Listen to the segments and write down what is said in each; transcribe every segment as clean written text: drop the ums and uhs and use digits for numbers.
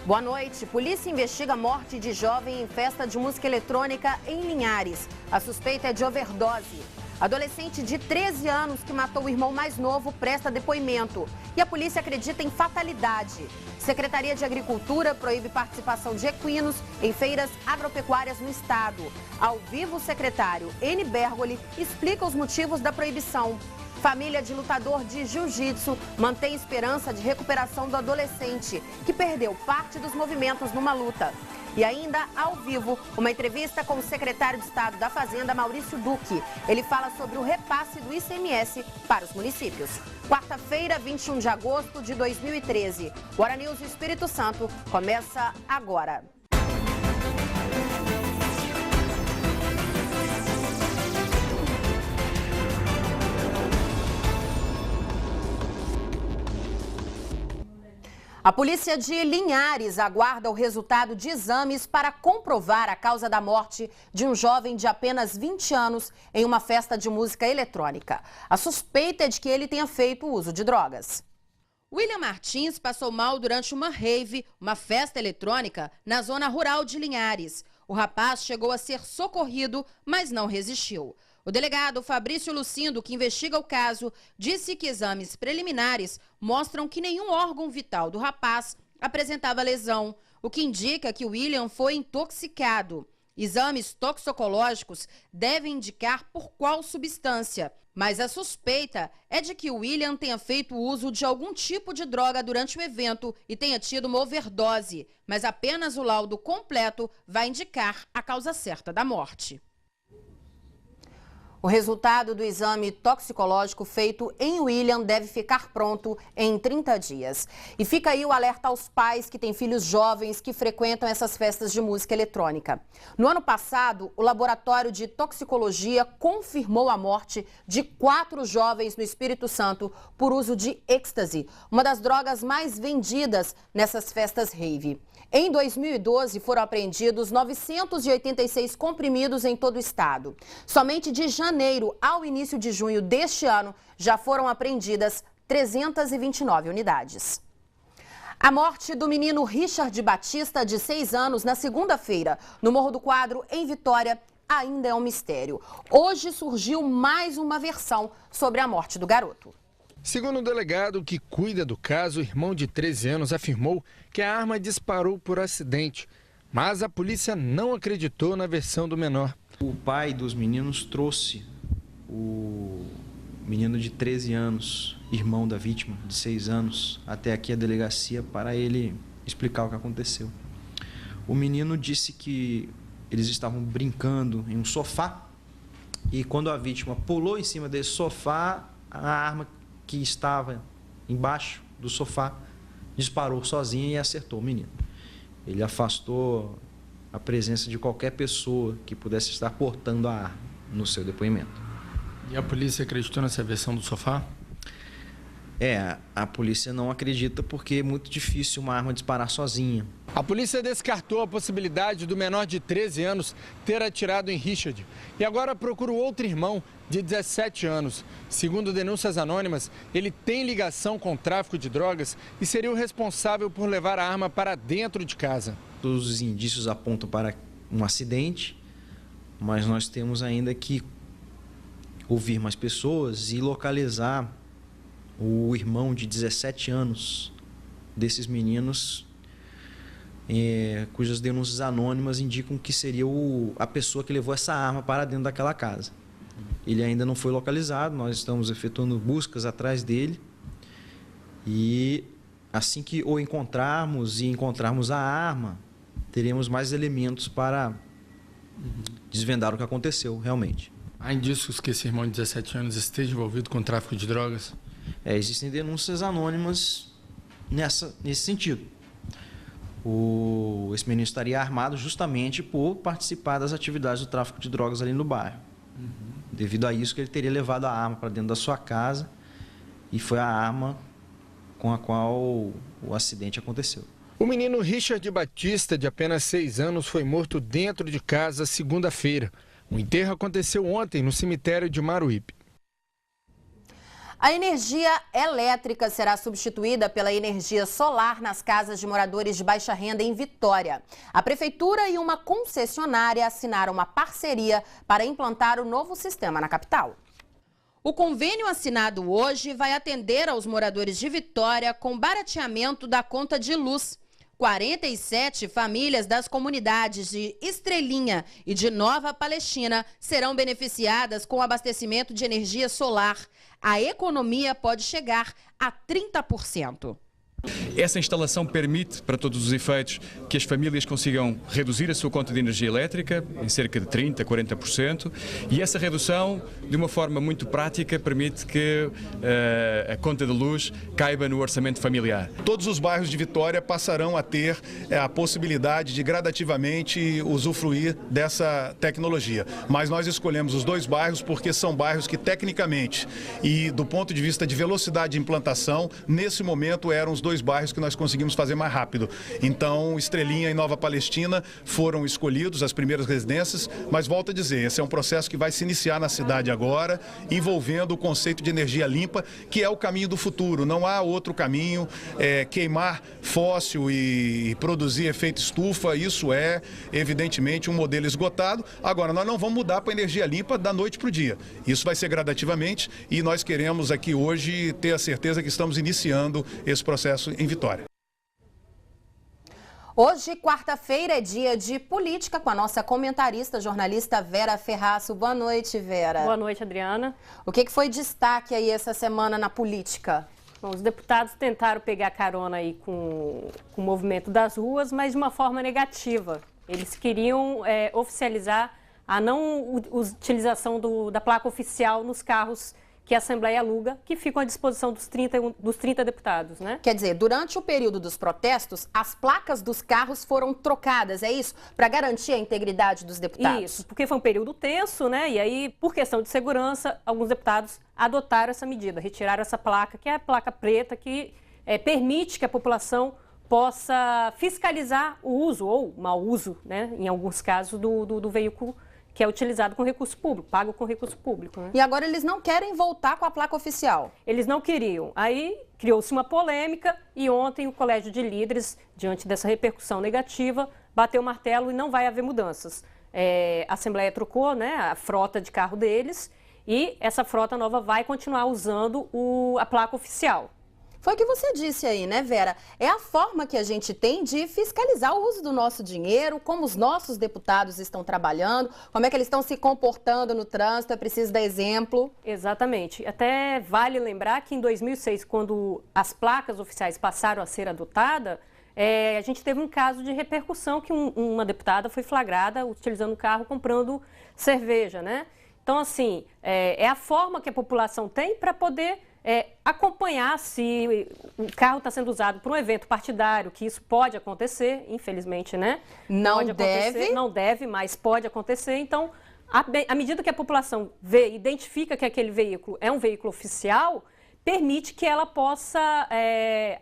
Boa noite. Polícia investiga a morte de jovem em festa de música eletrônica em Linhares. A suspeita é de overdose. Adolescente de 13 anos que matou o irmão mais novo presta depoimento. E a polícia acredita em fatalidade. Secretaria de Agricultura proíbe participação de equinos em feiras agropecuárias no estado. Ao vivo, o secretário N. Bergoli explica os motivos da proibição. Família de lutador de jiu-jitsu mantém esperança de recuperação do adolescente, que perdeu parte dos movimentos numa luta. E ainda, ao vivo, uma entrevista com o secretário de Estado da Fazenda, Maurício Duque. Ele fala sobre o repasse do ICMS para os municípios. Quarta-feira, 21 de agosto de 2013. O Hora News do Espírito Santo começa agora. A polícia de Linhares aguarda o resultado de exames para comprovar a causa da morte de um jovem de apenas 20 anos em uma festa de música eletrônica. A suspeita é de que ele tenha feito uso de drogas. William Martins passou mal durante uma rave, uma festa eletrônica, na zona rural de Linhares. O rapaz chegou a ser socorrido, mas não resistiu. O delegado Fabrício Lucindo, que investiga o caso, disse que exames preliminares mostram que nenhum órgão vital do rapaz apresentava lesão, o que indica que William foi intoxicado. Exames toxicológicos devem indicar por qual substância, mas a suspeita é de que William tenha feito uso de algum tipo de droga durante o evento e tenha tido uma overdose, mas apenas o laudo completo vai indicar a causa certa da morte. O resultado do exame toxicológico feito em William deve ficar pronto em 30 dias. E fica aí o alerta aos pais que têm filhos jovens que frequentam essas festas de música eletrônica. No ano passado, o Laboratório de Toxicologia confirmou a morte de 4 jovens no Espírito Santo por uso de êxtase, uma das drogas mais vendidas nessas festas rave. Em 2012, foram apreendidos 986 comprimidos em todo o estado. Somente de janeiro ao início de junho deste ano, já foram apreendidas 329 unidades. A morte do menino Richard Batista, de 6 anos, na segunda-feira, no Morro do Quadro, em Vitória, ainda é um mistério. Hoje surgiu mais uma versão sobre a morte do garoto. Segundo o delegado que cuida do caso, o irmão de 13 anos afirmou que a arma disparou por acidente, mas a polícia não acreditou na versão do menor. O pai dos meninos trouxe o menino de 13 anos, irmão da vítima, de 6 anos, até aqui a delegacia para ele explicar o que aconteceu. O menino disse que eles estavam brincando em um sofá e quando a vítima pulou em cima desse sofá, a arma que estava embaixo do sofá disparou sozinha e acertou o menino. Ele afastou a presença de qualquer pessoa que pudesse estar portando a arma no seu depoimento. E a polícia acreditou nessa versão do sofá? A polícia não acredita porque é muito difícil uma arma disparar sozinha. A polícia descartou a possibilidade do menor de 13 anos ter atirado em Richard e agora procura o outro irmão de 17 anos. Segundo denúncias anônimas, ele tem ligação com o tráfico de drogas e seria o responsável por levar a arma para dentro de casa. Todos os indícios apontam para um acidente, mas nós temos ainda que ouvir mais pessoas e localizar o irmão de 17 anos desses meninos, cujas denúncias anônimas indicam que seria a pessoa que levou essa arma para dentro daquela casa. Ele ainda não foi localizado, nós estamos efetuando buscas atrás dele e assim que o encontrarmos e encontrarmos a arma, teremos mais elementos para desvendar o que aconteceu realmente. Há indícios que esse irmão de 17 anos esteja envolvido com o tráfico de drogas? Existem denúncias anônimas nesse sentido. Esse menino estaria armado justamente por participar das atividades do tráfico de drogas ali no bairro. Devido a isso que ele teria levado a arma para dentro da sua casa e foi a arma com a qual o acidente aconteceu. O menino Richard Batista, de apenas 6 anos, foi morto dentro de casa segunda-feira. O enterro aconteceu ontem no cemitério de Maruípe. A energia elétrica será substituída pela energia solar nas casas de moradores de baixa renda em Vitória. A Prefeitura e uma concessionária assinaram uma parceria para implantar o novo sistema na capital. O convênio assinado hoje vai atender aos moradores de Vitória com barateamento da conta de luz. 47 famílias das comunidades de Estrelinha e de Nova Palestina serão beneficiadas com abastecimento de energia solar. A economia pode chegar a 30%. Essa instalação permite, para todos os efeitos, que as famílias consigam reduzir a sua conta de energia elétrica em cerca de 30%, 40%, e essa redução, de uma forma muito prática, permite que a conta de luz caiba no orçamento familiar. Todos os bairros de Vitória passarão a ter a possibilidade de gradativamente usufruir dessa tecnologia. Mas nós escolhemos os 2 bairros porque são bairros que, tecnicamente e do ponto de vista de velocidade de implantação, nesse momento eram os 2 bairros que nós conseguimos fazer mais rápido. Então, Estrelinha e Nova Palestina foram escolhidos, as primeiras residências, mas volto a dizer, esse é um processo que vai se iniciar na cidade agora, envolvendo o conceito de energia limpa, que é o caminho do futuro. Não há outro caminho. Queimar fóssil e produzir efeito estufa, isso é, evidentemente, um modelo esgotado. Agora, nós não vamos mudar para energia limpa da noite para o dia. Isso vai ser gradativamente e nós queremos aqui hoje ter a certeza que estamos iniciando esse processo em Vitória. Hoje, quarta-feira, é dia de política com a nossa comentarista, jornalista Vera Ferraço. Boa noite, Vera. Boa noite, Adriana. O que foi destaque aí essa semana na política? Bom, os deputados tentaram pegar carona aí com o movimento das ruas, mas de uma forma negativa. Eles queriam oficializar a não utilização da placa oficial nos carros que a Assembleia aluga, que ficam à disposição dos 30 deputados, né? Quer dizer, durante o período dos protestos, as placas dos carros foram trocadas, é isso? Para garantir a integridade dos deputados? Isso, porque foi um período tenso, né? E aí, por questão de segurança, alguns deputados adotaram essa medida, retiraram essa placa, que é a placa preta, que permite que a população possa fiscalizar o uso, ou mau uso, né? Em alguns casos, do veículo que é utilizado com recurso público, pago com recurso público. Né? E agora eles não querem voltar com a placa oficial? Eles não queriam. Aí criou-se uma polêmica e ontem o Colégio de Líderes, diante dessa repercussão negativa, bateu o martelo e não vai haver mudanças. A Assembleia trocou, né, a frota de carro deles e essa frota nova vai continuar usando a placa oficial. Foi o que você disse aí, né, Vera? É a forma que a gente tem de fiscalizar o uso do nosso dinheiro, como os nossos deputados estão trabalhando, como é que eles estão se comportando no trânsito, é preciso dar exemplo. Exatamente. Até vale lembrar que em 2006, quando as placas oficiais passaram a ser adotadas, a gente teve um caso de repercussão que uma deputada foi flagrada utilizando o carro comprando cerveja, né? Então, assim, é a forma que a população tem para poder acompanhar se o carro está sendo usado para um evento partidário, que isso pode acontecer, infelizmente, né? Não deve. Não deve, mas pode acontecer. Então, à medida que a população vê, identifica que aquele veículo é um veículo oficial, permite que ela possa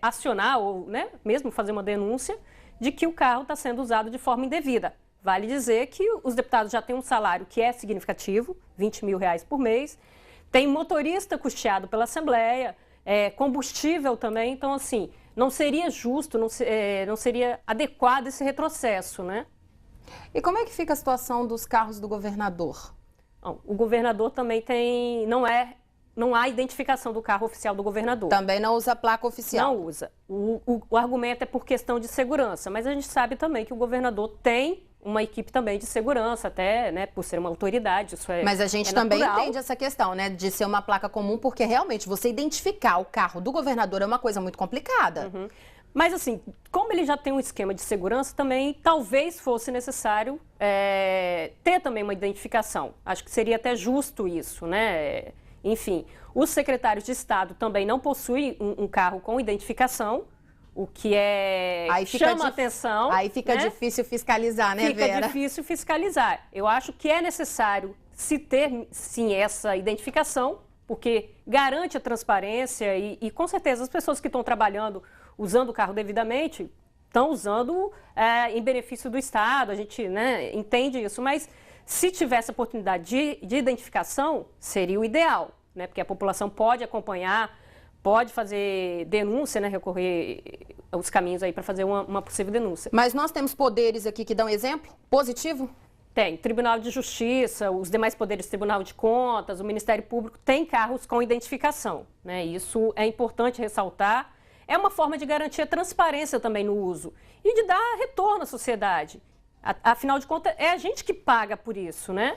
acionar ou, né, mesmo fazer uma denúncia de que o carro está sendo usado de forma indevida. Vale dizer que os deputados já têm um salário que é significativo, R$20 mil por mês, tem motorista custeado pela Assembleia, combustível também, então assim, não seria justo, não seria adequado esse retrocesso, né? E como é que fica a situação dos carros do governador? Bom, o governador também não há identificação do carro oficial do governador. Também não usa placa oficial? Não usa. O argumento é por questão de segurança, mas a gente sabe também que o governador tem uma equipe também de segurança, até, né, por ser uma autoridade, isso Mas a gente também entende essa questão, né, de ser uma placa comum, porque realmente você identificar o carro do governador é uma coisa muito complicada. Uhum. Mas assim, como ele já tem um esquema de segurança, também talvez fosse necessário ter também uma identificação. Acho que seria até justo isso, né? Enfim, os secretários de Estado também não possuem um carro com identificação, o que chama atenção. Aí fica difícil fiscalizar, né, Vera? Fica difícil fiscalizar. Eu acho que é necessário se ter, sim, essa identificação, porque garante a transparência e com certeza, as pessoas que estão trabalhando, usando o carro devidamente, estão usando em benefício do Estado, a gente, né, entende isso, mas se tivesse a oportunidade de identificação, seria o ideal. né? Porque a população pode acompanhar, pode fazer denúncia, né? Recorrer aos caminhos aí para fazer uma possível denúncia. Mas nós temos poderes aqui que dão exemplo positivo? Tem. Tribunal de Justiça, os demais poderes, Tribunal de Contas, o Ministério Público, tem carros com identificação, né? Isso é importante ressaltar. É uma forma de garantir a transparência também no uso e de dar retorno à sociedade. Afinal de contas, é a gente que paga por isso, né?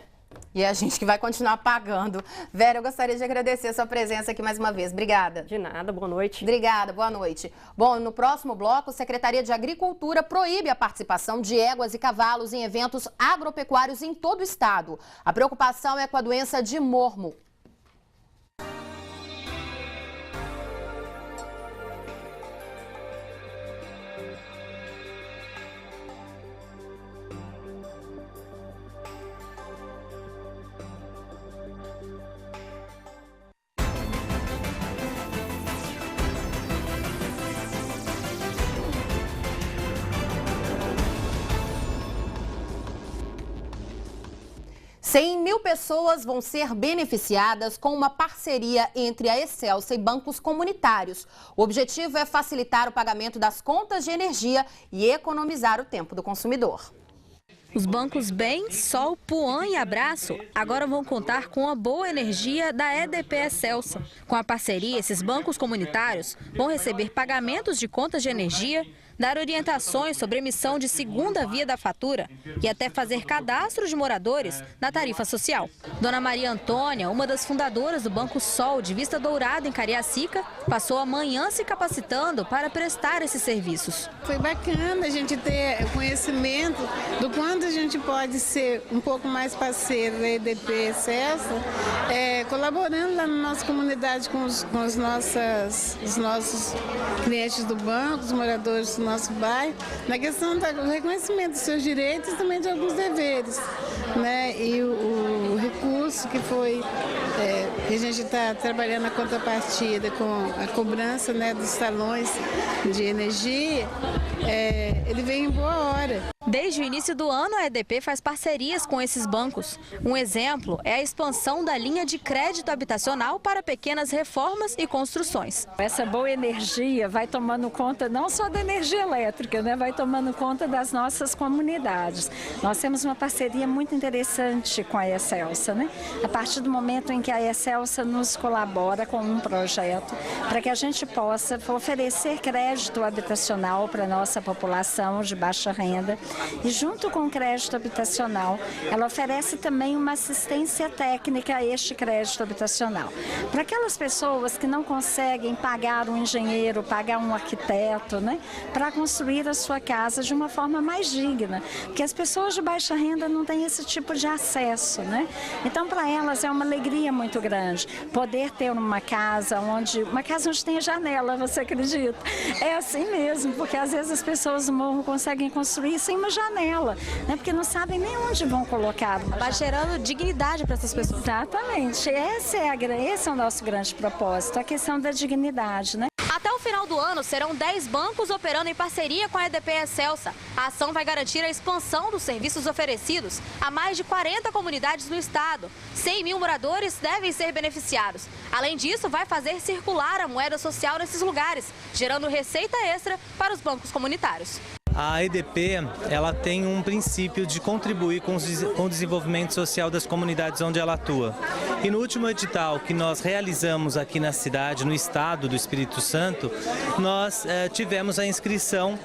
E é a gente que vai continuar pagando. Vera, eu gostaria de agradecer a sua presença aqui mais uma vez. Obrigada. De nada, boa noite. Obrigada, boa noite. Bom, no próximo bloco, a Secretaria de Agricultura proíbe a participação de éguas e cavalos em eventos agropecuários em todo o estado. A preocupação é com a doença de mormo. Cem mil pessoas vão ser beneficiadas com uma parceria entre a Excelsa e bancos comunitários. O objetivo é facilitar o pagamento das contas de energia e economizar o tempo do consumidor. Os bancos Bem, Sol, Puan e Abraço agora vão contar com a boa energia da EDP Excelsa. Com a parceria, esses bancos comunitários vão receber pagamentos de contas de energia, dar orientações sobre emissão de segunda via da fatura e até fazer cadastro de moradores na tarifa social. Dona Maria Antônia, uma das fundadoras do Banco Sol de Vista Dourada, em Cariacica, passou a manhã se capacitando para prestar esses serviços. Foi bacana a gente ter conhecimento do quanto a gente pode ser um pouco mais parceiro da EDP Excelsa, colaborando lá na nossa comunidade com os nossos clientes do banco, os moradores do nosso bairro, na questão do reconhecimento dos seus direitos e também de alguns deveres, né? E o recurso que foi, que a gente está trabalhando a contrapartida com a cobrança, né, dos talões de energia, ele vem em boa hora. Desde o início do ano, a EDP faz parcerias com esses bancos. Um exemplo é a expansão da linha de crédito habitacional para pequenas reformas e construções. Essa boa energia vai tomando conta não só da energia elétrica, né? Vai tomando conta das nossas comunidades. Nós temos uma parceria muito interessante com a Excelsa, né? A partir do momento em que a Excelsa nos colabora com um projeto para que a gente possa oferecer crédito habitacional para a nossa população de baixa renda. E junto com o crédito habitacional, ela oferece também uma assistência técnica a este crédito habitacional. Para aquelas pessoas que não conseguem pagar um engenheiro, pagar um arquiteto, né, para construir a sua casa de uma forma mais digna, porque as pessoas de baixa renda não têm esse tipo de acesso, né? Então, para elas é uma alegria muito grande poder ter uma casa onde tenha janela, você acredita? É assim mesmo, porque às vezes as pessoas do morro conseguem construir sem uma janela, né? Porque não sabem nem onde vão colocar. Vai gerando dignidade para essas pessoas. Exatamente. Esse é o nosso grande propósito, a questão da dignidade, né? Até o final do ano, serão 10 bancos operando em parceria com a EDP Excelsa. A ação vai garantir a expansão dos serviços oferecidos a mais de 40 comunidades no estado. 100 mil moradores devem ser beneficiados. Além disso, vai fazer circular a moeda social nesses lugares, gerando receita extra para os bancos comunitários. A EDP, ela tem um princípio de contribuir com o desenvolvimento social das comunidades onde ela atua. E no último edital que nós realizamos aqui na cidade, no estado do Espírito Santo, nós tivemos a inscrição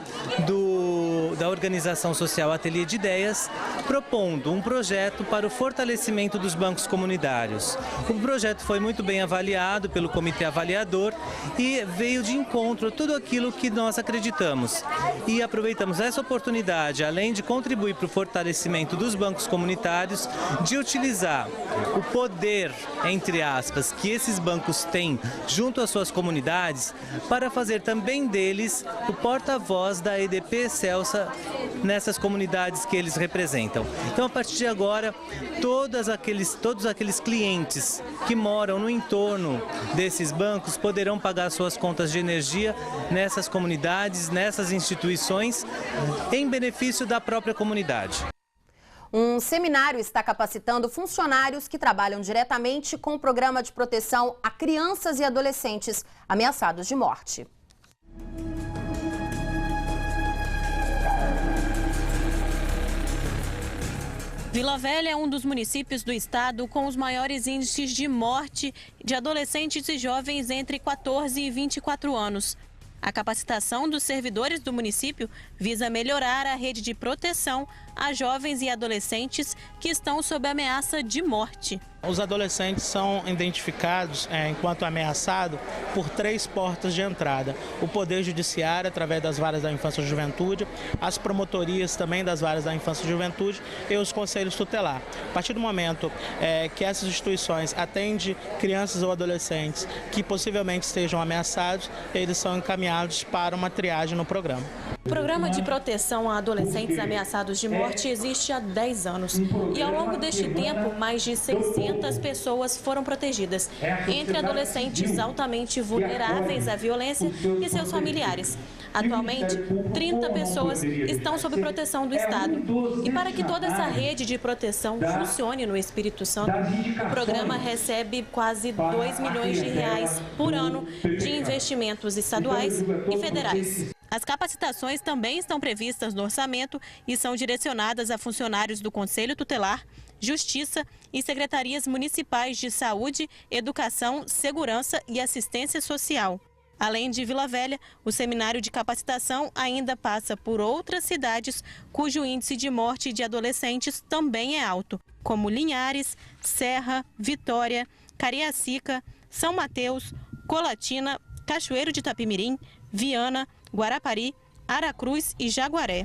da organização social Ateliê de Ideias, propondo um projeto para o fortalecimento dos bancos comunitários. O projeto foi muito bem avaliado pelo comitê avaliador e veio de encontro a tudo aquilo que nós acreditamos. E aproveitamos essa oportunidade, além de contribuir para o fortalecimento dos bancos comunitários, de utilizar o poder, entre aspas, que esses bancos têm junto às suas comunidades, para fazer também deles o porta-voz da EDP Excelsa nessas comunidades que eles representam. Então, a partir de agora, todos aqueles clientes que moram no entorno desses bancos poderão pagar suas contas de energia nessas comunidades, nessas instituições, em benefício da própria comunidade. Um seminário está capacitando funcionários que trabalham diretamente com o programa de proteção a crianças e adolescentes ameaçados de morte. Vila Velha é um dos municípios do estado com os maiores índices de morte de adolescentes e jovens entre 14 e 24 anos. A capacitação dos servidores do município visa melhorar a rede de proteção a jovens e adolescentes que estão sob ameaça de morte. Os adolescentes são identificados enquanto ameaçados por 3 portas de entrada. O Poder Judiciário, através das varas da Infância e Juventude, as promotorias também das varas da Infância e Juventude e os conselhos tutelar. A partir do momento que essas instituições atendem crianças ou adolescentes que possivelmente estejam ameaçados, eles são encaminhados para uma triagem no programa. O programa de proteção a adolescentes ameaçados de morte existe há 10 anos e ao longo deste tempo mais de 600 pessoas foram protegidas, entre adolescentes altamente vulneráveis à violência e seus familiares. Atualmente, 30 pessoas estão sob proteção do Estado. E para que toda essa rede de proteção funcione no Espírito Santo, o programa recebe quase 2 milhões de reais por ano de investimentos estaduais e federais. As capacitações também estão previstas no orçamento e são direcionadas a funcionários do Conselho Tutelar, Justiça e Secretarias Municipais de Saúde, Educação, Segurança e Assistência Social. Além de Vila Velha, o seminário de capacitação ainda passa por outras cidades cujo índice de morte de adolescentes também é alto, como Linhares, Serra, Vitória, Cariacica, São Mateus, Colatina, Cachoeiro de Itapimirim, Viana, Guarapari, Aracruz e Jaguaré.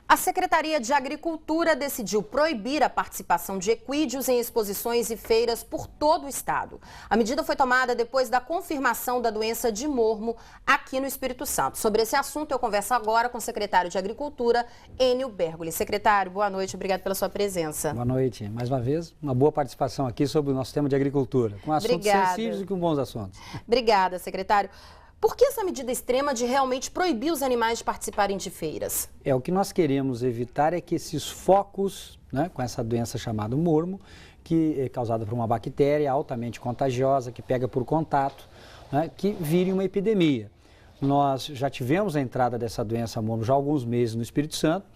A Secretaria de Agricultura decidiu proibir a participação de equídeos em exposições e feiras por todo o estado. A medida foi tomada depois da confirmação da doença de mormo aqui no Espírito Santo. Sobre esse assunto, eu converso agora com o secretário de Agricultura, Enio Bergoli. Secretário, boa noite, obrigado pela sua presença. Boa noite. Mais uma vez, uma boa participação aqui sobre o nosso tema de agricultura, com assuntos sensíveis e com bons assuntos. Obrigada, secretário. Por que essa medida extrema de realmente proibir os animais de participarem de feiras? O que nós queremos evitar é que esses focos, com essa doença chamada mormo, que é causada por uma bactéria altamente contagiosa, que pega por contato, que vire uma epidemia. Nós já tivemos a entrada dessa doença mormo já há alguns meses no Espírito Santo,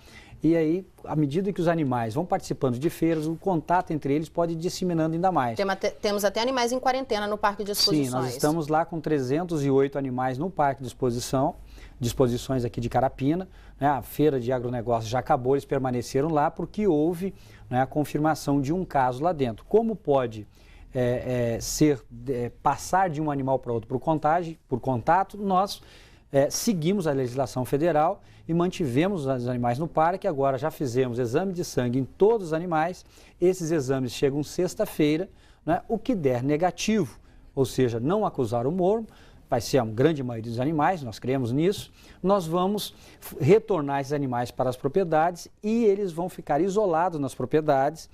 e aí, à medida que os animais vão participando de feiras, o contato entre eles pode ir disseminando ainda mais. Temos até animais em quarentena no Parque de Exposições. Sim, nós estamos lá com 308 animais no Parque de Exposições aqui de Carapina. A feira de agronegócio já acabou, eles permaneceram lá porque houve a confirmação de um caso lá dentro. Como pode passar de um animal para outro por contato, nós seguimos a legislação federal e mantivemos os animais no parque. Agora já fizemos exame de sangue em todos os animais. Esses exames chegam sexta-feira, o que der negativo, ou seja, não acusar o mormo, vai ser a grande maioria dos animais, nós cremos nisso, nós vamos retornar esses animais para as propriedades e eles vão ficar isolados nas propriedades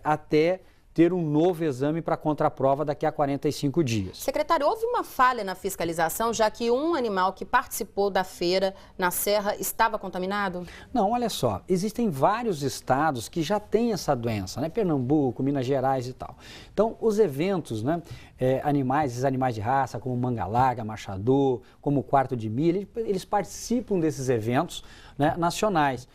até ter um novo exame para contraprova daqui a 45 dias. Secretário, houve uma falha na fiscalização, já que um animal que participou da feira na Serra estava contaminado? Não, olha só, existem vários estados que já têm essa doença, Pernambuco, Minas Gerais e tal. Então, os eventos, esses animais de raça, como manga larga, machador, como quarto de milha, eles participam desses eventos nacionais.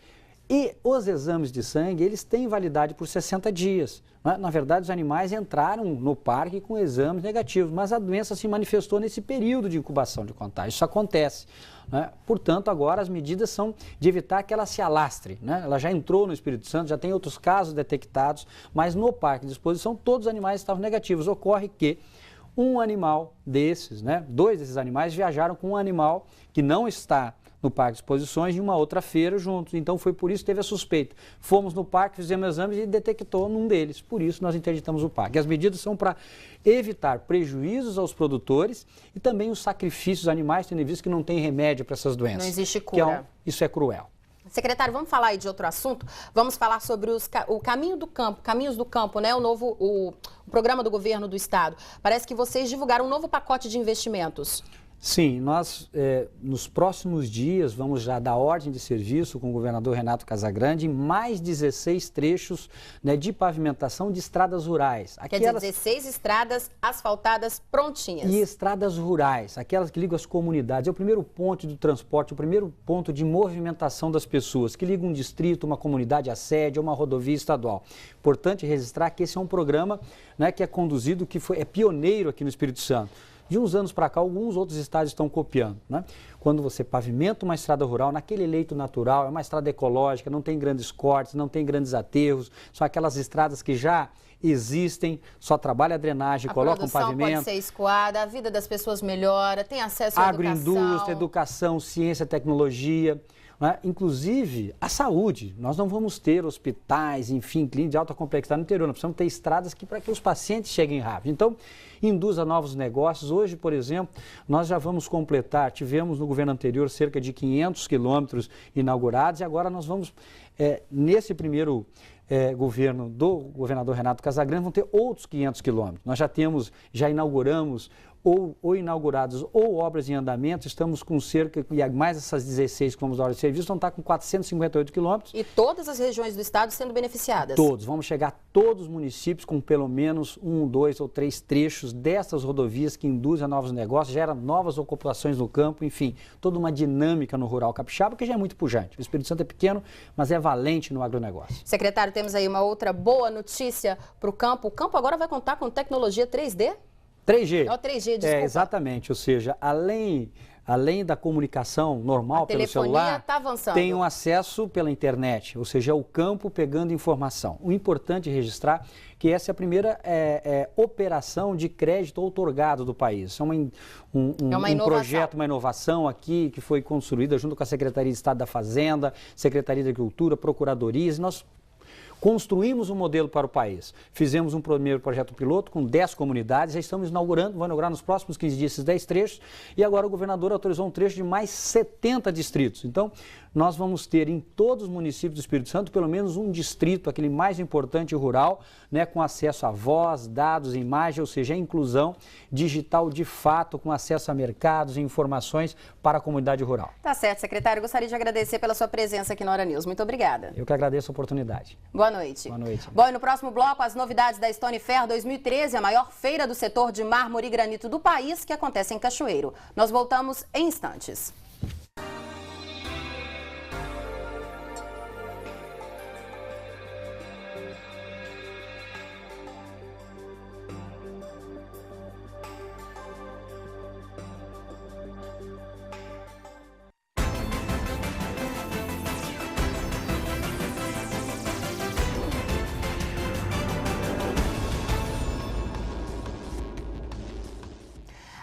E os exames de sangue, eles têm validade por 60 dias. Na verdade, os animais entraram no parque com exames negativos, mas a doença se manifestou nesse período de incubação de contágio. Isso acontece. Portanto, agora as medidas são de evitar que ela se alastre. Ela já entrou no Espírito Santo, já tem outros casos detectados, mas no parque de exposição todos os animais estavam negativos. Ocorre que um animal desses, 2 desses animais viajaram com um animal que não está no Parque de Exposições em uma outra feira juntos. Então foi por isso que teve a suspeita. Fomos no parque, fizemos exames e detectou num deles. Por isso nós interditamos o parque. As medidas são para evitar prejuízos aos produtores e também os sacrifícios animais, tendo em vista que não tem remédio para essas doenças. Não existe cura. Isso é cruel. Secretário, vamos falar aí de outro assunto? Vamos falar sobre o Caminho do Campo, Caminhos do Campo, o programa do governo do estado. Parece que vocês divulgaram um novo pacote de investimentos. Sim, nós nos próximos dias vamos já dar ordem de serviço com o governador Renato Casagrande em mais 16 trechos, né, de pavimentação de estradas rurais. Quer dizer, 16 estradas asfaltadas prontinhas. E estradas rurais, aquelas que ligam as comunidades. É o primeiro ponto do transporte, o primeiro ponto de movimentação das pessoas, que liga um distrito, uma comunidade à sede, uma rodovia estadual. Importante registrar que esse é um programa, né, que é conduzido, é pioneiro aqui no Espírito Santo. De uns anos para cá, alguns outros estados estão copiando, né? Quando você pavimenta uma estrada rural, naquele leito natural, é uma estrada ecológica, não tem grandes cortes, não tem grandes aterros, são aquelas estradas que já existem, só trabalha a drenagem, coloca um pavimento. A produção pode ser escoada, a vida das pessoas melhora, tem acesso à agroindústria, educação, ciência, tecnologia. Né? Inclusive a saúde. Nós não vamos ter hospitais, enfim, clínicas de alta complexidade no interior. Nós precisamos ter estradas para que os pacientes cheguem rápido. Então, induz a novos negócios. Hoje, por exemplo, nós já vamos completar, tivemos no governo anterior cerca de 500 quilômetros inaugurados e agora nós vamos, nesse primeiro governo do governador Renato Casagrande, vão ter outros 500 quilômetros. Nós já inauguramos ou inaugurados ou obras em andamento, estamos com cerca, e mais essas 16 que vamos dar hora de serviço, vão estar com 458 quilômetros. E todas as regiões do estado sendo beneficiadas? Todos, vamos chegar a todos os municípios com pelo menos 1, 2 ou 3 trechos dessas rodovias que induzem a novos negócios, geram novas ocupações no campo, enfim, toda uma dinâmica no rural capixaba que já é muito pujante. O Espírito Santo é pequeno, mas é valente no agronegócio. Secretário, temos aí uma outra boa notícia para o campo. O campo agora vai contar com tecnologia 3D? 3G. É o 3G, desculpa. Exatamente, ou seja, além da comunicação normal pelo celular, tá avançando. Tem um acesso pela internet, ou seja, é o campo pegando informação. O importante é registrar que essa é a primeira operação de crédito outorgado do país. É um projeto, uma inovação aqui que foi construída junto com a Secretaria de Estado da Fazenda, Secretaria de Agricultura, Procuradorias, e nós construímos um modelo para o país. Fizemos um primeiro projeto piloto com 10 comunidades, já estamos inaugurando, vamos inaugurar nos próximos 15 dias esses 10 trechos, e agora o governador autorizou um trecho de mais 70 distritos. Então, nós vamos ter em todos os municípios do Espírito Santo pelo menos um distrito, aquele mais importante rural, né, com acesso a voz, dados, imagem, ou seja, a inclusão digital de fato, com acesso a mercados e informações para a comunidade rural. Tá certo, secretário. Gostaria de agradecer pela sua presença aqui na Hora News. Muito obrigada. Eu que agradeço a oportunidade. Boa noite. Boa noite. Bom, e no próximo bloco, as novidades da Stone Fair 2013, a maior feira do setor de mármore e granito do país, que acontece em Cachoeiro. Nós voltamos em instantes.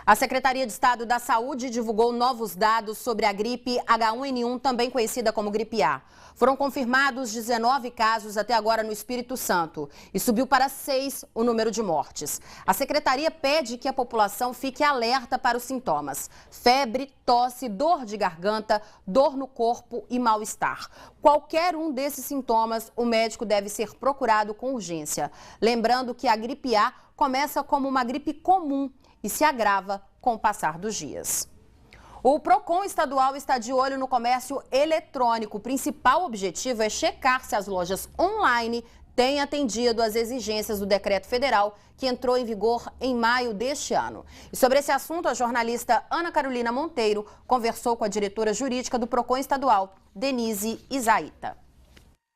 A Secretaria de Estado da Saúde divulgou novos dados sobre a gripe H1N1, também conhecida como gripe A. Foram confirmados 19 casos até agora no Espírito Santo e subiu para 6 o número de mortes. A Secretaria pede que a população fique alerta para os sintomas: febre, tosse, dor de garganta, dor no corpo e mal-estar. Qualquer um desses sintomas, o médico deve ser procurado com urgência. Lembrando que a gripe A começa como uma gripe comum e se agrava com o passar dos dias. O PROCON estadual está de olho no comércio eletrônico. O principal objetivo é checar se as lojas online têm atendido às exigências do decreto federal que entrou em vigor em maio deste ano. E sobre esse assunto, a jornalista Ana Carolina Monteiro conversou com a diretora jurídica do PROCON estadual, Denise Isaíta.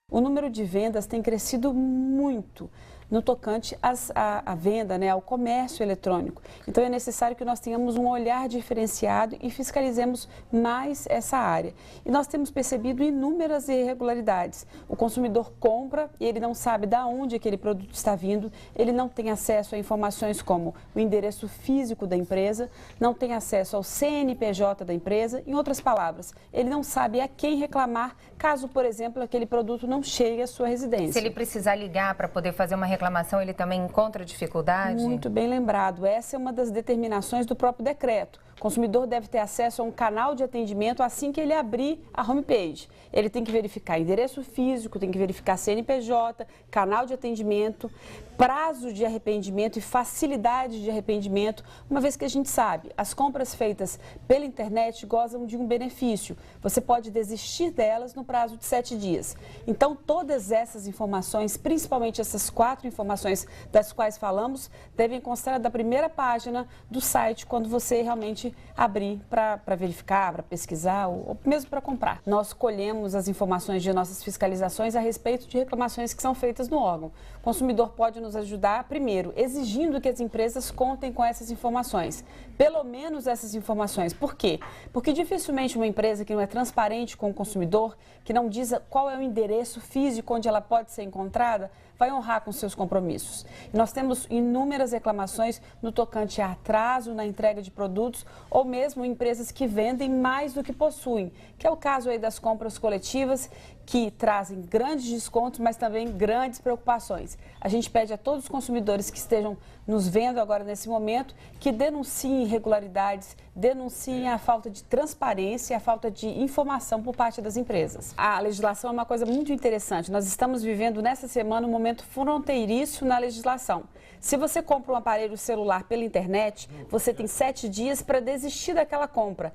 O número de vendas tem crescido muito no tocante à venda, né, ao comércio eletrônico. Então é necessário que nós tenhamos um olhar diferenciado e fiscalizemos mais essa área. E nós temos percebido inúmeras irregularidades. O consumidor compra e ele não sabe de onde aquele produto está vindo, ele não tem acesso a informações como o endereço físico da empresa, não tem acesso ao CNPJ da empresa, em outras palavras, ele não sabe a quem reclamar caso, por exemplo, aquele produto não chegue à sua residência. Se ele precisar ligar para poder fazer uma reclamação reclamação, ele também encontra dificuldade? Muito bem lembrado. Essa é uma das determinações do próprio decreto. O consumidor deve ter acesso a um canal de atendimento assim que ele abrir a homepage. Ele tem que verificar endereço físico, tem que verificar CNPJ, canal de atendimento, prazo de arrependimento e facilidade de arrependimento, uma vez que a gente sabe, as compras feitas pela internet gozam de um benefício. Você pode desistir delas no prazo de 7 dias. Então, todas essas informações, principalmente essas 4 informações das quais falamos, devem constar da primeira página do site quando você realmente abrir para verificar, para pesquisar ou mesmo para comprar. Nós colhemos as informações de nossas fiscalizações a respeito de reclamações que são feitas no órgão. O consumidor pode nos ajudar, primeiro, exigindo que as empresas contem com essas informações. Pelo menos essas informações. Por quê? Porque dificilmente uma empresa que não é transparente com o consumidor, que não diz qual é o endereço físico onde ela pode ser encontrada, vai honrar com seus compromissos. E nós temos inúmeras reclamações no tocante a atraso na entrega de produtos ou mesmo empresas que vendem mais do que possuem, que é o caso aí das compras coletivas, que trazem grandes descontos, mas também grandes preocupações. A gente pede a todos os consumidores que estejam nos vendo agora nesse momento que denunciem irregularidades, denunciem a falta de transparência e a falta de informação por parte das empresas. A legislação é uma coisa muito interessante. Nós estamos vivendo nessa semana um momento fronteiriço na legislação. Se você compra um aparelho celular pela internet, você tem 7 dias para desistir daquela compra.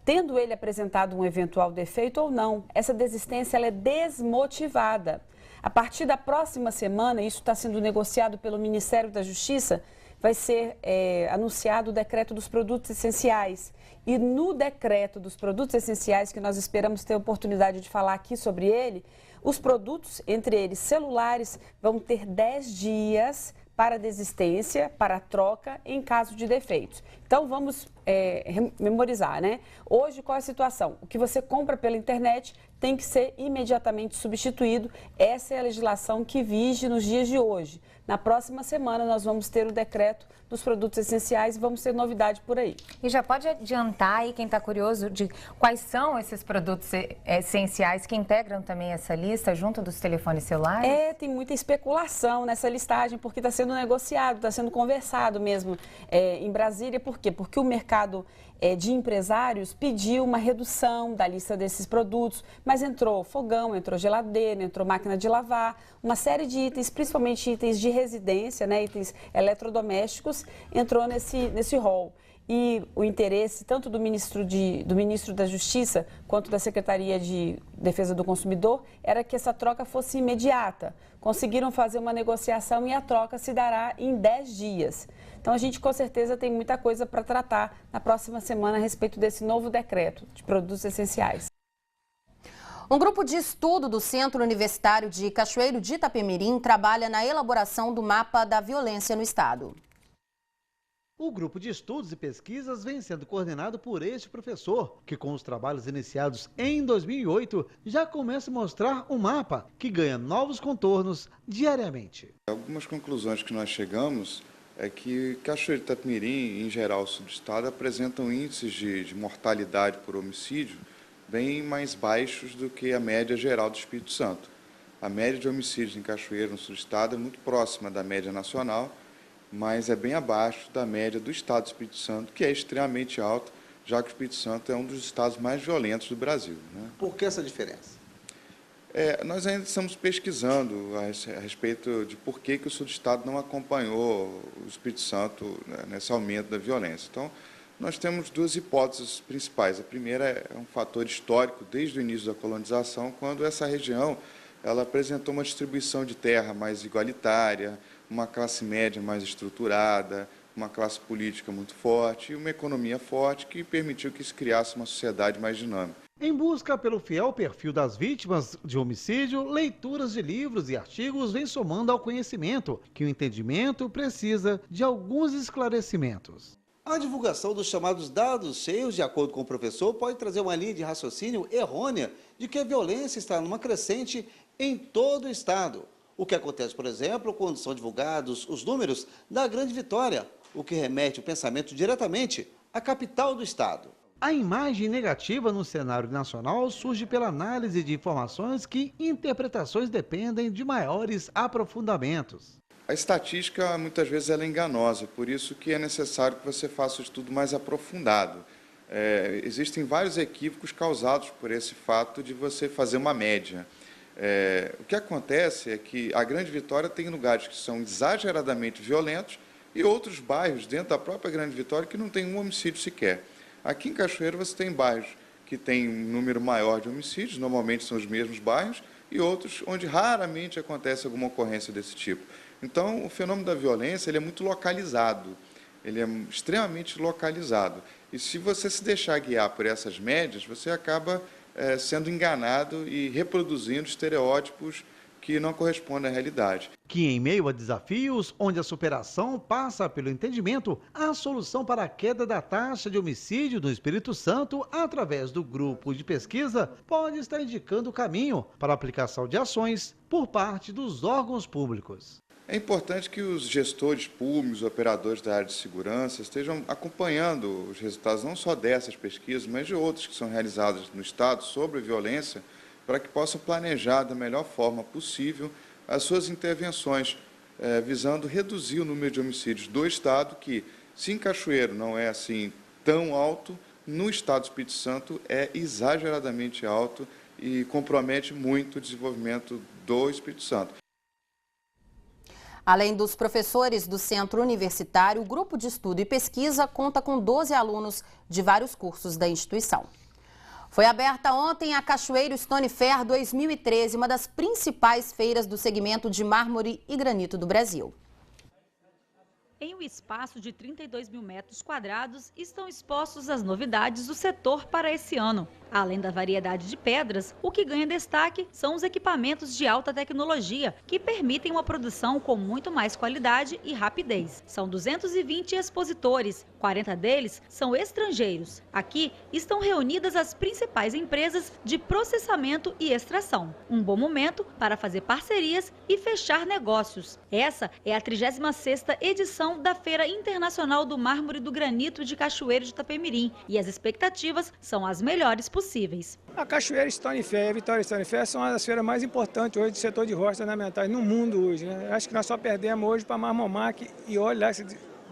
Tendo ele apresentado um eventual defeito ou não, essa desistência ela é desmotivada. A partir da próxima semana, isso está sendo negociado pelo Ministério da Justiça, vai ser anunciado o decreto dos produtos essenciais. E no decreto dos produtos essenciais, que nós esperamos ter a oportunidade de falar aqui sobre ele, os produtos, entre eles celulares, vão ter 10 dias para desistência, para troca em caso de defeitos. Então vamos memorizar, né? Hoje qual é a situação? O que você compra pela internet tem que ser imediatamente substituído. Essa é a legislação que vige nos dias de hoje. Na próxima semana nós vamos ter o decreto dos produtos essenciais e vamos ter novidade por aí. E já pode adiantar aí quem está curioso de quais são esses produtos essenciais que integram também essa lista junto dos telefones celulares? Tem muita especulação nessa listagem porque está sendo negociado, está sendo conversado mesmo em Brasília. Por quê? Porque o mercado de empresários pediu uma redução da lista desses produtos, mas entrou fogão, entrou geladeira, entrou máquina de lavar, uma série de itens, principalmente itens de residência, né, itens eletrodomésticos, entrou nesse rol. E o interesse tanto do ministro da Justiça quanto da Secretaria de Defesa do Consumidor era que essa troca fosse imediata. Conseguiram fazer uma negociação e a troca se dará em 10 dias. Então a gente com certeza tem muita coisa para tratar na próxima semana a respeito desse novo decreto de produtos essenciais. Um grupo de estudo do Centro Universitário de Cachoeiro de Itapemirim trabalha na elaboração do mapa da violência no estado. O grupo de estudos e pesquisas vem sendo coordenado por este professor, que com os trabalhos iniciados em 2008, já começa a mostrar um mapa que ganha novos contornos diariamente. Algumas conclusões que nós chegamos é que Cachoeiro de Itapemirim, em geral o subestado, apresentam índices de mortalidade por homicídio bem mais baixos do que a média geral do Espírito Santo. A média de homicídios em Cachoeiro, no subestado, é muito próxima da média nacional, mas é bem abaixo da média do estado do Espírito Santo, que é extremamente alta, já que o Espírito Santo é um dos estados mais violentos do Brasil, né? Por que essa diferença? Nós ainda estamos pesquisando a respeito de por que o sul do estado não acompanhou o Espírito Santo, né, nesse aumento da violência. Então, nós temos 2 hipóteses principais. A primeira é um fator histórico, desde o início da colonização, quando essa região ela apresentou uma distribuição de terra mais igualitária, uma classe média mais estruturada, uma classe política muito forte e uma economia forte que permitiu que se criasse uma sociedade mais dinâmica. Em busca pelo fiel perfil das vítimas de homicídio, leituras de livros e artigos vêm somando ao conhecimento, que o entendimento precisa de alguns esclarecimentos. A divulgação dos chamados dados cheios, de acordo com o professor, pode trazer uma linha de raciocínio errônea de que a violência está numa crescente em todo o estado. O que acontece, por exemplo, quando são divulgados os números da Grande Vitória, o que remete o pensamento diretamente à capital do estado. A imagem negativa no cenário nacional surge pela análise de informações que interpretações dependem de maiores aprofundamentos. A estatística, muitas vezes, ela é enganosa, por isso que é necessário que você faça um estudo mais aprofundado. Existem vários equívocos causados por esse fato de você fazer uma média. O que acontece é que a Grande Vitória tem lugares que são exageradamente violentos e outros bairros dentro da própria Grande Vitória que não tem um homicídio sequer. Aqui em Cachoeiro você tem bairros que têm um número maior de homicídios, normalmente são os mesmos bairros, e outros onde raramente acontece alguma ocorrência desse tipo. Então, o fenômeno da violência ele é muito localizado, ele é extremamente localizado. E se você se deixar guiar por essas médias, você acaba sendo enganado e reproduzindo estereótipos que não correspondem à realidade. Que em meio a desafios, onde a superação passa pelo entendimento, a solução para a queda da taxa de homicídio no Espírito Santo, através do grupo de pesquisa, pode estar indicando o caminho para a aplicação de ações por parte dos órgãos públicos. É importante que os gestores públicos, operadores da área de segurança, estejam acompanhando os resultados não só dessas pesquisas, mas de outras que são realizadas no Estado sobre violência, para que possam planejar da melhor forma possível as suas intervenções, visando reduzir o número de homicídios do Estado, que, se em Cachoeiro não é assim tão alto, no Estado do Espírito Santo é exageradamente alto e compromete muito o desenvolvimento do Espírito Santo. Além dos professores do Centro Universitário, o Grupo de Estudo e Pesquisa conta com 12 alunos de vários cursos da instituição. Foi aberta ontem a Cachoeiro Stone Fair 2013, uma das principais feiras do segmento de mármore e granito do Brasil. Em um espaço de 32 mil metros quadrados, estão expostos as novidades do setor para esse ano. Além da variedade de pedras, o que ganha destaque são os equipamentos de alta tecnologia, que permitem uma produção com muito mais qualidade e rapidez. São 220 expositores, 40 deles são estrangeiros. Aqui estão reunidas as principais empresas de processamento e extração. Um bom momento para fazer parcerias e fechar negócios. Essa é a 36ª edição da Feira Internacional do Mármore e do Granito de Cachoeiro de Itapemirim, e as expectativas são as melhores possíveis. A Cachoeiro Stone Fair e a Vitória Stone Fair são as feiras mais importantes hoje do setor de rochas ornamentais no mundo hoje, né? Acho que nós só perdemos hoje para a Marmomac e olha lá,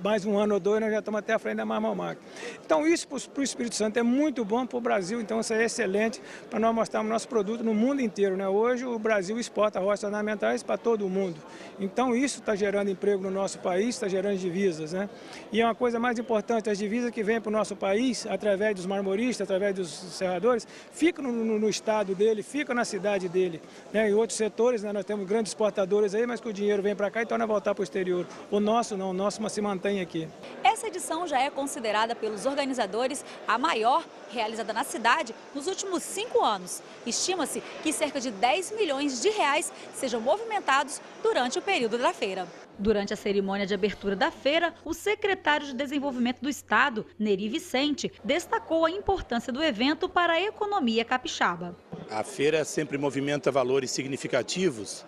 mais um ano ou dois nós já estamos até a frente da Marmomac. Então isso para o Espírito Santo é muito bom para o Brasil, então isso é excelente para nós mostrarmos nosso produto no mundo inteiro, né? Hoje o Brasil exporta rochas ornamentais para todo o mundo. Então isso está gerando emprego no nosso país, está gerando divisas, né? E é uma coisa mais importante, as divisas que vêm para o nosso país, através dos marmoristas, através dos serradores, ficam no estado dele, ficam na cidade dele, né? Em outros setores, né, nós temos grandes exportadores aí, mas que o dinheiro vem para cá e torna a voltar para o exterior. O nosso não, o nosso se mantém aqui. Essa edição já é considerada pelos organizadores a maior realizada na cidade nos últimos 5 anos. Estima-se que cerca de 10 milhões de reais sejam movimentados durante o período da feira. Durante a cerimônia de abertura da feira, o secretário de Desenvolvimento do Estado, Neri Vicente, destacou a importância do evento para a economia capixaba. A feira sempre movimenta valores significativos,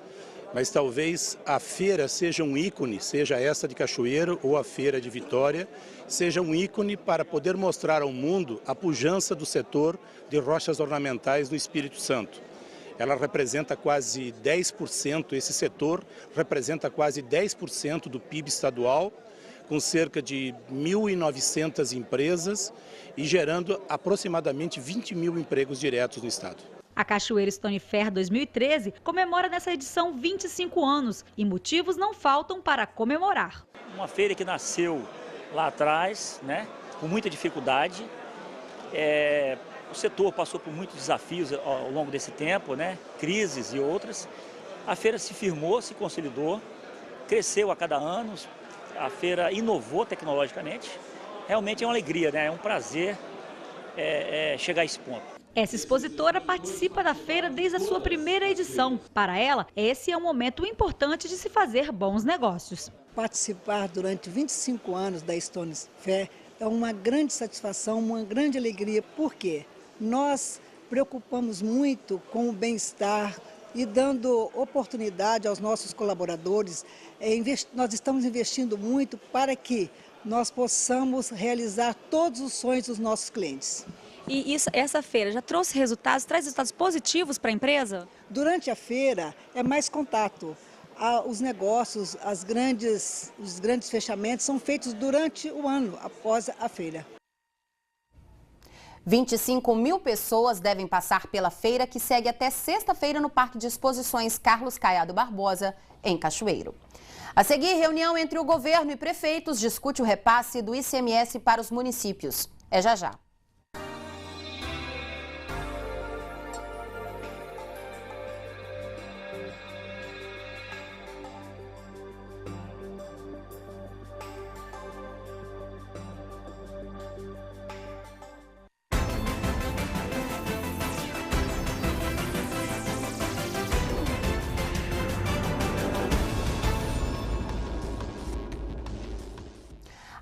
mas talvez a feira seja um ícone, seja essa de Cachoeiro ou a feira de Vitória, seja um ícone para poder mostrar ao mundo a pujança do setor de rochas ornamentais no Espírito Santo. Ela representa quase 10%, esse setor representa quase 10% do PIB estadual, com cerca de 1.900 empresas e gerando aproximadamente 20 mil empregos diretos no estado. A Cachoeiro Stone Fair 2013 comemora nessa edição 25 anos e motivos não faltam para comemorar. Uma feira que nasceu lá atrás, né, com muita dificuldade. O setor passou por muitos desafios ao longo desse tempo, né, crises e outras. A feira se firmou, se consolidou, cresceu a cada ano, a feira inovou tecnologicamente. Realmente é uma alegria, né, é um prazer chegar a esse ponto. Essa expositora participa da feira desde a sua primeira edição. Para ela, esse é um momento importante de se fazer bons negócios. Participar durante 25 anos da Stone Fair é uma grande satisfação, uma grande alegria, porque nós preocupamos muito com o bem-estar e dando oportunidade aos nossos colaboradores. Nós estamos investindo muito para que nós possamos realizar todos os sonhos dos nossos clientes. E essa feira já trouxe resultados, traz resultados positivos para a empresa? Durante a feira é mais contato. os negócios, os grandes fechamentos são feitos durante o ano, após a feira. 25 mil pessoas devem passar pela feira, que segue até sexta-feira no Parque de Exposições Carlos Caiado Barbosa, em Cachoeiro. A seguir, reunião entre o governo e prefeitos discute o repasse do ICMS para os municípios. É já já.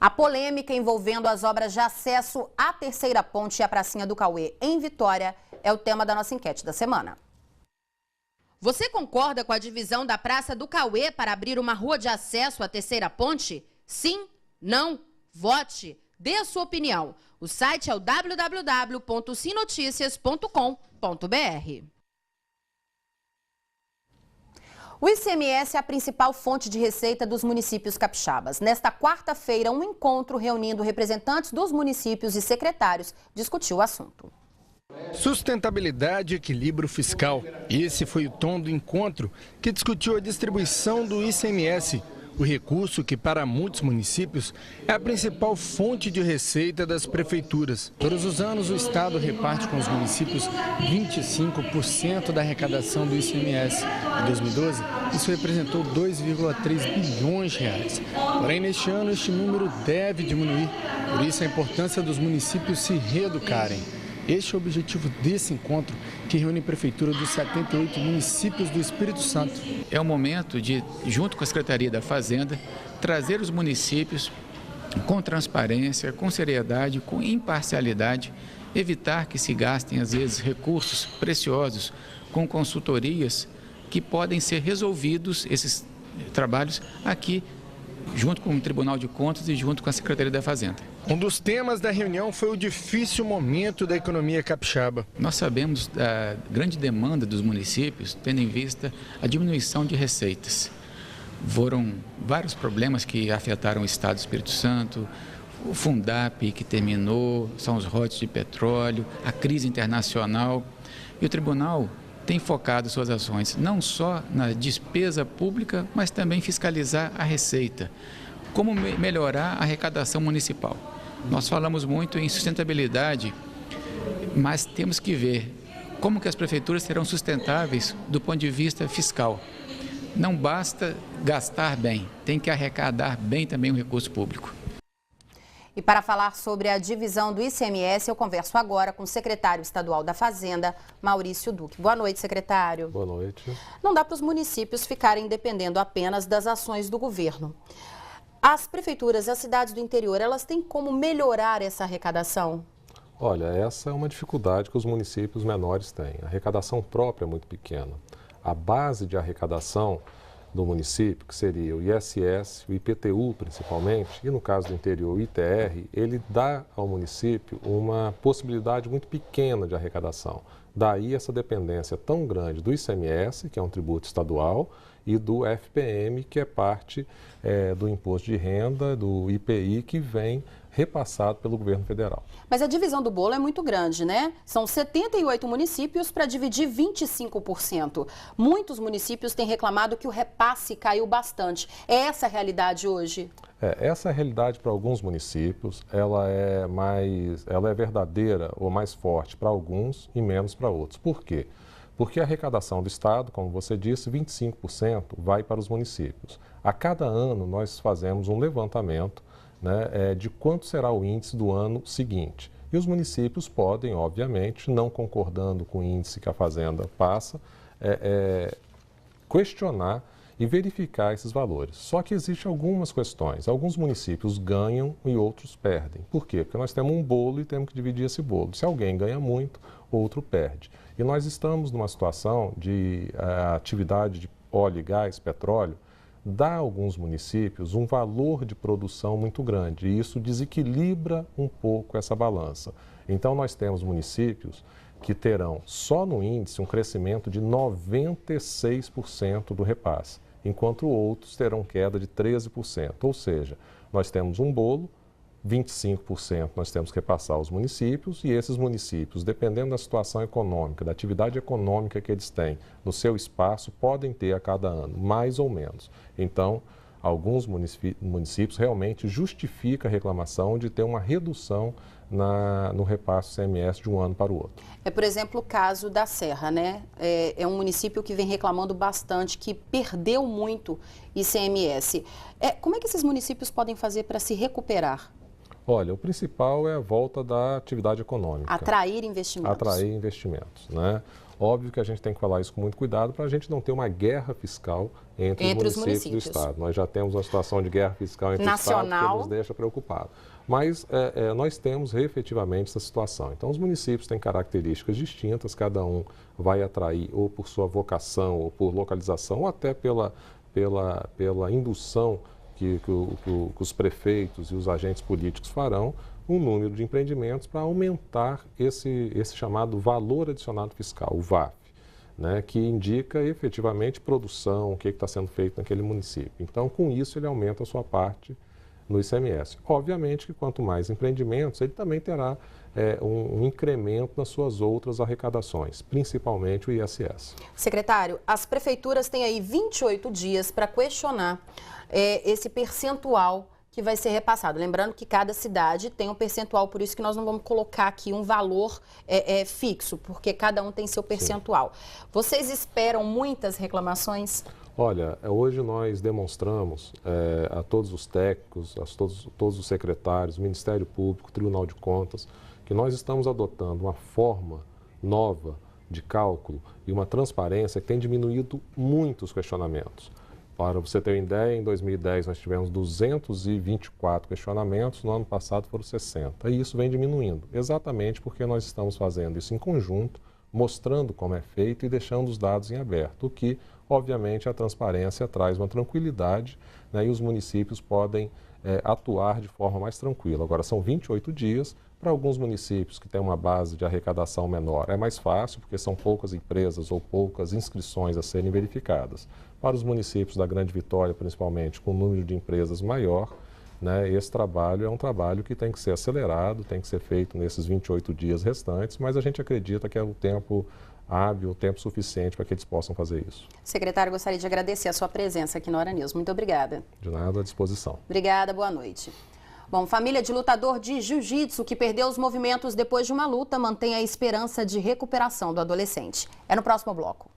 A polêmica envolvendo as obras de acesso à terceira ponte e à pracinha do Cauê, em Vitória, é o tema da nossa enquete da semana. Você concorda com a divisão da Praça do Cauê para abrir uma rua de acesso à terceira ponte? Sim? Não? Vote! Dê a sua opinião. O site é o www.sinoticias.com.br. O ICMS é a principal fonte de receita dos municípios capixabas. Nesta quarta-feira, um encontro reunindo representantes dos municípios e secretários discutiu o assunto. Sustentabilidade e equilíbrio fiscal. Esse foi o tom do encontro que discutiu a distribuição do ICMS, o recurso que para muitos municípios é a principal fonte de receita das prefeituras. Todos os anos o Estado reparte com os municípios 25% da arrecadação do ICMS. Em 2012, isso representou 2,3 bilhões de reais. Porém, neste ano, este número deve diminuir. Por isso, a importância dos municípios se reeducarem. Este é o objetivo desse encontro, que reúne a prefeitura dos 78 municípios do Espírito Santo. É o momento de, junto com a Secretaria da Fazenda, trazer os municípios com transparência, com seriedade, com imparcialidade, evitar que se gastem, às vezes, recursos preciosos com consultorias que podem ser resolvidos, esses trabalhos, aqui, junto com o Tribunal de Contas e junto com a Secretaria da Fazenda. Um dos temas da reunião foi o difícil momento da economia capixaba. Nós sabemos da grande demanda dos municípios, tendo em vista a diminuição de receitas. Foram vários problemas que afetaram o Estado do Espírito Santo, o Fundap que terminou, são os royalties de petróleo, a crise internacional. E o Tribunal tem focado suas ações não só na despesa pública, mas também fiscalizar a receita. Como melhorar a arrecadação municipal. Nós falamos muito em sustentabilidade, mas temos que ver como que as prefeituras serão sustentáveis do ponto de vista fiscal. Não basta gastar bem, tem que arrecadar bem também o recurso público. E para falar sobre a divisão do ICMS, eu converso agora com o secretário estadual da Fazenda, Maurício Duque. Boa noite, secretário. Boa noite. Não dá para os municípios ficarem dependendo apenas das ações do governo. As prefeituras, as cidades do interior, elas têm como melhorar essa arrecadação? Olha, essa é uma dificuldade que os municípios menores têm. A arrecadação própria é muito pequena. A base de arrecadação do município, que seria o ISS, o IPTU principalmente, e no caso do interior o ITR, ele dá ao município uma possibilidade muito pequena de arrecadação. Daí essa dependência tão grande do ICMS, que é um tributo estadual, e do FPM, que é parte do imposto de renda, do IPI, que vem repassado pelo governo federal. Mas a divisão do bolo é muito grande, né? São 78 municípios para dividir 25%. Muitos municípios têm reclamado que o repasse caiu bastante. É essa a realidade hoje? Essa é a realidade para alguns municípios. Ela é verdadeira ou mais forte para alguns e menos para outros. Por quê? Porque a arrecadação do Estado, como você disse, 25% vai para os municípios. A cada ano nós fazemos um levantamento, né, de quanto será o índice do ano seguinte. E os municípios podem, obviamente, não concordando com o índice que a Fazenda passa, questionar e verificar esses valores. Só que existem algumas questões. Alguns municípios ganham e outros perdem. Por quê? Porque nós temos um bolo e temos que dividir esse bolo. Se alguém ganha muito, outro perde. E nós estamos numa situação de atividade de óleo e gás, petróleo, dá a alguns municípios um valor de produção muito grande e isso desequilibra um pouco essa balança. Então nós temos municípios que terão só no índice um crescimento de 96% do repasse enquanto outros terão queda de 13%. Ou seja, nós temos um bolo, 25% nós temos que repassar aos municípios, e esses municípios, dependendo da situação econômica, da atividade econômica que eles têm no seu espaço, podem ter a cada ano, mais ou menos. Então, alguns municípios realmente justificam a reclamação de ter uma redução no repasse ICMS de um ano para o outro. Por exemplo, o caso da Serra, né? É um município que vem reclamando bastante, que perdeu muito ICMS. Como é que esses municípios podem fazer para se recuperar? Olha, o principal é a volta da atividade econômica. Atrair investimentos. Atrair investimentos, né? Óbvio que a gente tem que falar isso com muito cuidado para a gente não ter uma guerra fiscal entre os municípios do Estado. Nós já temos uma situação de guerra fiscal entre o Estado que nos deixa preocupados. Mas nós temos efetivamente essa situação. Então, os municípios têm características distintas, cada um vai atrair ou por sua vocação, ou por localização, ou até pela indução que os prefeitos e os agentes políticos farão, um número de empreendimentos para aumentar esse chamado valor adicionado fiscal, o VAF, né, que indica efetivamente produção, o que está sendo feito naquele município. Então, com isso, ele aumenta a sua parte no ICMS. Obviamente que quanto mais empreendimentos, ele também terá um incremento nas suas outras arrecadações, principalmente o ISS. Secretário, as prefeituras têm aí 28 dias para questionar esse percentual que vai ser repassado. Lembrando que cada cidade tem um percentual, por isso que nós não vamos colocar aqui um valor fixo, porque cada um tem seu percentual. Sim. Vocês esperam muitas reclamações? Olha, hoje nós demonstramos a todos os técnicos, a todos os secretários, Ministério Público, Tribunal de Contas, que nós estamos adotando uma forma nova de cálculo e uma transparência que tem diminuído muito os questionamentos. Para você ter uma ideia, em 2010 nós tivemos 224 questionamentos, no ano passado foram 60. E isso vem diminuindo, exatamente porque nós estamos fazendo isso em conjunto, mostrando como é feito e deixando os dados em aberto, o que, obviamente, a transparência traz uma tranquilidade, né, e os municípios podem atuar de forma mais tranquila. Agora, são 28 dias. Para alguns municípios que têm uma base de arrecadação menor, é mais fácil, porque são poucas empresas ou poucas inscrições a serem verificadas. Para os municípios da Grande Vitória, principalmente, com um número de empresas maior, né, esse trabalho é um trabalho que tem que ser acelerado, tem que ser feito nesses 28 dias restantes, mas a gente acredita que é um tempo hábil, um tempo suficiente para que eles possam fazer isso. Secretário, gostaria de agradecer a sua presença aqui no Hora News. Muito obrigada. De nada, à disposição. Obrigada, boa noite. Bom, família de lutador de jiu-jitsu que perdeu os movimentos depois de uma luta mantém a esperança de recuperação do adolescente. É no próximo bloco.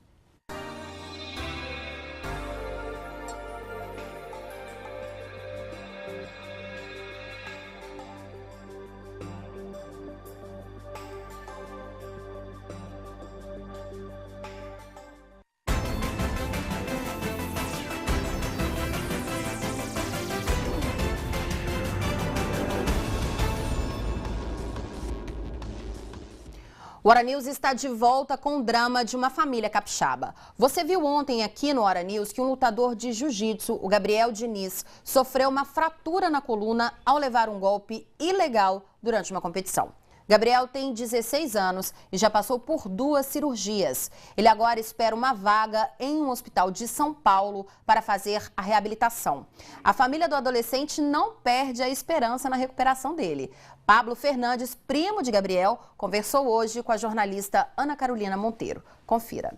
O Hora News está de volta com o drama de uma família capixaba. Você viu ontem aqui no Hora News que um lutador de jiu-jitsu, o Gabriel Diniz, sofreu uma fratura na coluna ao levar um golpe ilegal durante uma competição. Gabriel tem 16 anos e já passou por 2 cirurgias. Ele agora espera uma vaga em um hospital de São Paulo para fazer a reabilitação. A família do adolescente não perde a esperança na recuperação dele. Pablo Fernandes, primo de Gabriel, conversou hoje com a jornalista Ana Carolina Monteiro. Confira.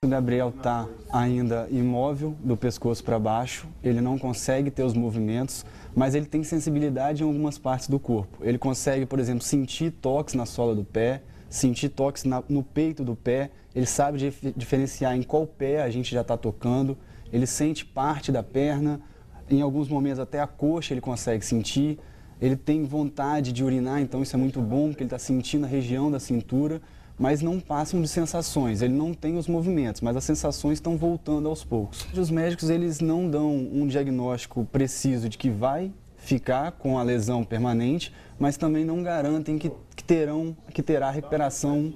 O Gabriel está ainda imóvel, do pescoço para baixo, ele não consegue ter os movimentos, mas ele tem sensibilidade em algumas partes do corpo. Ele consegue, por exemplo, sentir toques na sola do pé, sentir toques no peito do pé, ele sabe diferenciar em qual pé a gente já está tocando, ele sente parte da perna, em alguns momentos até a coxa ele consegue sentir, ele tem vontade de urinar, então isso é muito bom, porque ele está sentindo a região da cintura, mas não passam de sensações, ele não tem os movimentos, mas as sensações estão voltando aos poucos. Os médicos eles não dão um diagnóstico preciso de que vai ficar com a lesão permanente, mas também não garantem que terá recuperação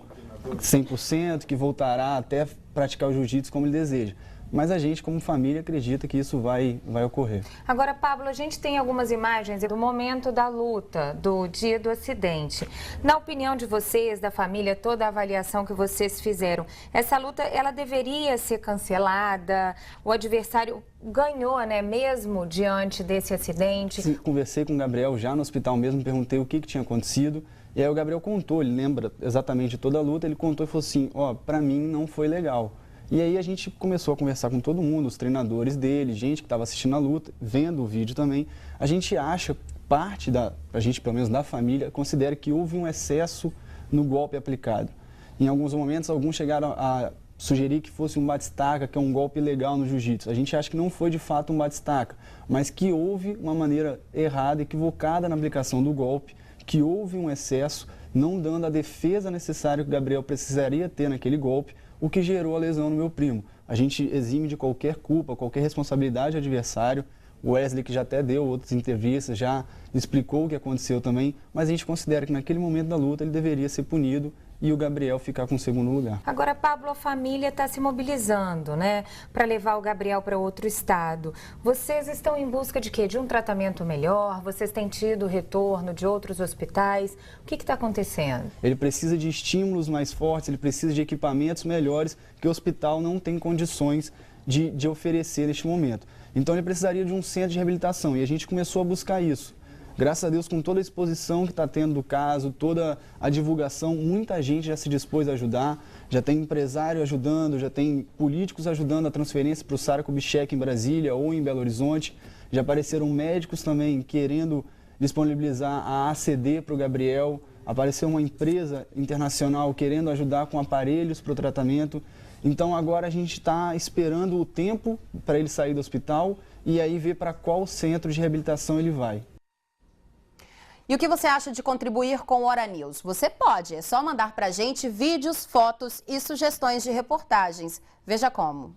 100%, que voltará até praticar o jiu-jitsu como ele deseja. mas a gente, como família, acredita que isso vai ocorrer. Agora, Pablo, a gente tem algumas imagens do momento da luta, do dia do acidente. Na opinião de vocês, da família, toda a avaliação que vocês fizeram, essa luta, ela deveria ser cancelada? O adversário ganhou, né, mesmo diante desse acidente? Sim, conversei com o Gabriel já no hospital mesmo, perguntei o que tinha acontecido. E aí o Gabriel contou, ele lembra exatamente de toda a luta, ele contou e falou assim, pra mim não foi legal. E aí a gente começou a conversar com todo mundo, os treinadores dele, gente que estava assistindo a luta, vendo o vídeo também. A gente acha, a gente pelo menos da família, considera que houve um excesso no golpe aplicado. Em alguns momentos, alguns chegaram a sugerir que fosse um batistaca, que é um golpe legal no jiu-jitsu. A gente acha que não foi de fato um batistaca, mas que houve uma maneira errada, equivocada na aplicação do golpe, que houve um excesso, não dando a defesa necessária que o Gabriel precisaria ter naquele golpe, o que gerou a lesão no meu primo. A gente exime de qualquer culpa, qualquer responsabilidade do adversário. O Wesley, que já até deu outras entrevistas, já explicou o que aconteceu também, mas a gente considera que naquele momento da luta ele deveria ser punido e o Gabriel ficar com o segundo lugar. Agora, Pablo, a família está se mobilizando, né, para levar o Gabriel para outro estado. Vocês estão em busca de quê? De um tratamento melhor? Vocês têm tido retorno de outros hospitais? O que está acontecendo? Ele precisa de estímulos mais fortes, ele precisa de equipamentos melhores que o hospital não tem condições de oferecer neste momento. Então ele precisaria de um centro de reabilitação e a gente começou a buscar isso. Graças a Deus, com toda a exposição que está tendo do caso, toda a divulgação, muita gente já se dispôs a ajudar, já tem empresário ajudando, já tem políticos ajudando a transferência para o Sara Kubitschek em Brasília ou em Belo Horizonte, já apareceram médicos também querendo disponibilizar a ACD para o Gabriel, apareceu uma empresa internacional querendo ajudar com aparelhos para o tratamento. Então agora a gente está esperando o tempo para ele sair do hospital e aí ver para qual centro de reabilitação ele vai. E o que você acha de contribuir com o Hora News? Você pode, é só mandar pra gente vídeos, fotos e sugestões de reportagens. Veja como.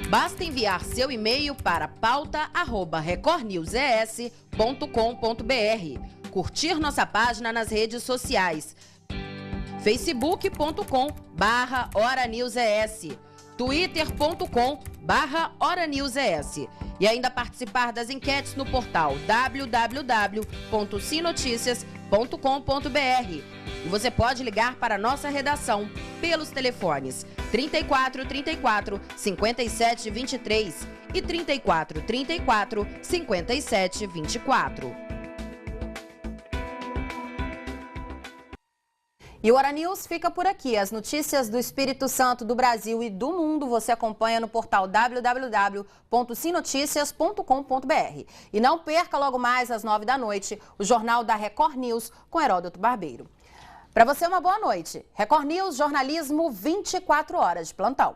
Basta enviar seu e-mail para pauta@recornewses.com.br. Curtir nossa página nas redes sociais. facebook.com/horanewses, twitter.com/horanewses. E ainda participar das enquetes no portal www.sinoticias.com.br. E você pode ligar para a nossa redação pelos telefones 34 34 57 23 e 34 34 57 24. E o Hora News fica por aqui. As notícias do Espírito Santo, do Brasil e do mundo você acompanha no portal www.sinoticias.com.br. E não perca logo mais às 9 da noite o Jornal da Record News com Heródoto Barbeiro. Para você, uma boa noite. Record News, jornalismo 24 horas de plantão.